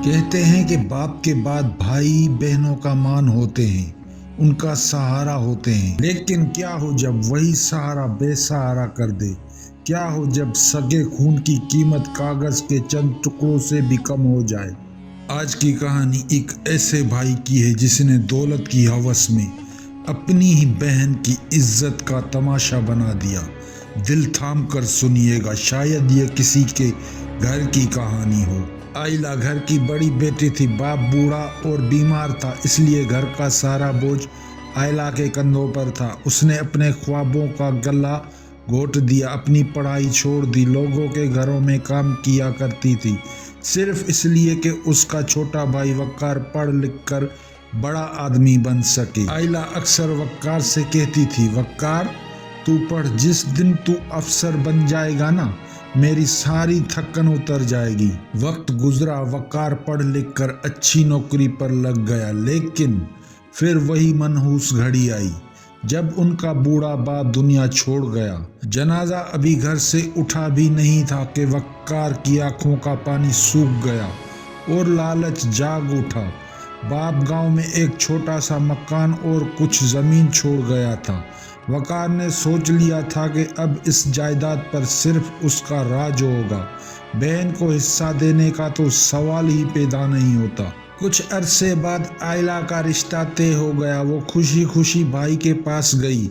کہتے ہیں کہ باپ کے بعد بھائی بہنوں کا مان ہوتے ہیں، ان کا سہارا ہوتے ہیں، لیکن کیا ہو جب وہی سہارا بے سہارا کر دے؟ کیا ہو جب سگے خون کی قیمت کاغذ کے چند ٹکڑوں سے بھی کم ہو جائے؟ آج کی کہانی ایک ایسے بھائی کی ہے جس نے دولت کی ہوس میں اپنی ہی بہن کی عزت کا تماشا بنا دیا۔ دل تھام کر سنیے گا، شاید یہ کسی کے گھر کی کہانی ہو۔ آئلہ گھر کی بڑی بیٹی تھی۔ باپ بوڑھا اور بیمار تھا، اس لیے گھر کا سارا بوجھ آئلہ کے کندھوں پر تھا۔ اس نے اپنے خوابوں کا گلا گھونٹ دیا، اپنی پڑھائی چھوڑ دی، لوگوں کے گھروں میں کام کیا کرتی تھی، صرف اس لیے کہ اس کا چھوٹا بھائی وقار پڑھ لکھ کر بڑا آدمی بن سکے۔ آئلہ اکثر وقار سے کہتی تھی، وقار تو پڑھ، جس دن تو افسر بن جائے گا نا، میری ساری تھکن اتر جائے گی۔ وقت گزرا، وقار پڑھ لکھ کر اچھی نوکری پر لگ گیا، لیکن پھر وہی منحوس گھڑی آئی جب ان کا بوڑھا باپ دنیا چھوڑ گیا۔ جنازہ ابھی گھر سے اٹھا بھی نہیں تھا کہ وقار کی آنکھوں کا پانی سوکھ گیا اور لالچ جاگ اٹھا۔ باپ گاؤں میں ایک چھوٹا سا مکان اور کچھ زمین چھوڑ گیا تھا۔ وقار نے سوچ لیا تھا کہ اب اس جائیداد پر صرف اس کا راج ہوگا، بہن کو حصہ دینے کا تو سوال ہی پیدا نہیں ہوتا۔ کچھ عرصے بعد آئلہ کا رشتہ طے ہو گیا۔ وہ خوشی خوشی بھائی کے پاس گئی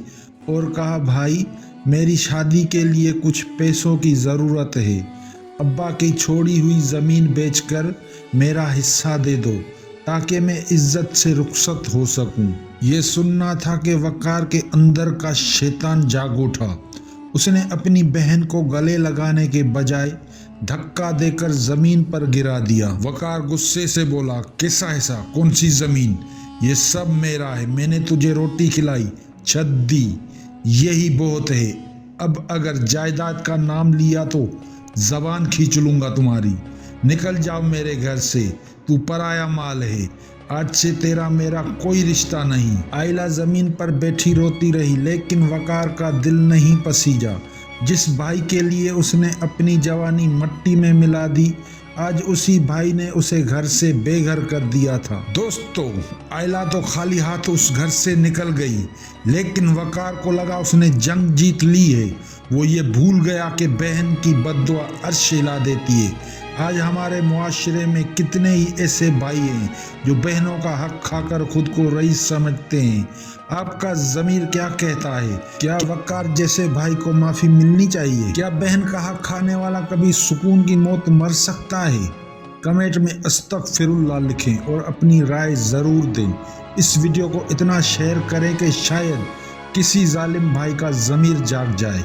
اور کہا، بھائی میری شادی کے لیے کچھ پیسوں کی ضرورت ہے، ابا کی چھوڑی ہوئی زمین بیچ کر میرا حصہ دے دو تاکہ میں عزت سے رخصت ہو سکوں۔ یہ سننا تھا کہ وقار کے اندر کا شیطان جاگ اٹھا۔ اس نے اپنی بہن کو گلے لگانے کے بجائے دھکا دے کر زمین پر گرا دیا۔ وقار غصے سے بولا، کیسا ایسا؟ کون سی زمین؟ یہ سب میرا ہے، میں نے تجھے روٹی کھلائی، چھت دی، یہی بہت ہے۔ اب اگر جائیداد کا نام لیا تو زبان کھینچ لوں گا تمہاری۔ نکل جاؤ میرے گھر سے، تو پرایا مال ہے، آج سے تیرا میرا کوئی رشتہ نہیں۔ آئلہ زمین پر بیٹھی روتی رہی، لیکن وقار کا دل نہیں پسیجا۔ جس بھائی کے لیے اس نے اپنی جوانی مٹی میں ملا دی، آج اسی بھائی نے اسے گھر سے بے گھر کر دیا تھا۔ دوستو، آئلہ تو خالی ہاتھ اس گھر سے نکل گئی، لیکن وقار کو لگا اس نے جنگ جیت لی ہے۔ وہ یہ بھول گیا کہ بہن کی بد دعا عرش ہلا دیتی ہے۔ آج ہمارے معاشرے میں کتنے ہی ایسے بھائی ہیں جو بہنوں کا حق کھا کر خود کو رئیس سمجھتے ہیں۔ آپ کا ضمیر کیا کہتا ہے؟ کیا وقار جیسے بھائی کو معافی ملنی چاہیے؟ کیا بہن کا حق کھانے والا کبھی سکون کی موت مر سکتا ہے؟ کمنٹ میں استغفر اللہ لکھیں اور اپنی رائے ضرور دیں۔ اس ویڈیو کو اتنا شیئر کریں کہ شاید کسی ظالم بھائی کا ضمیر جاگ جائے۔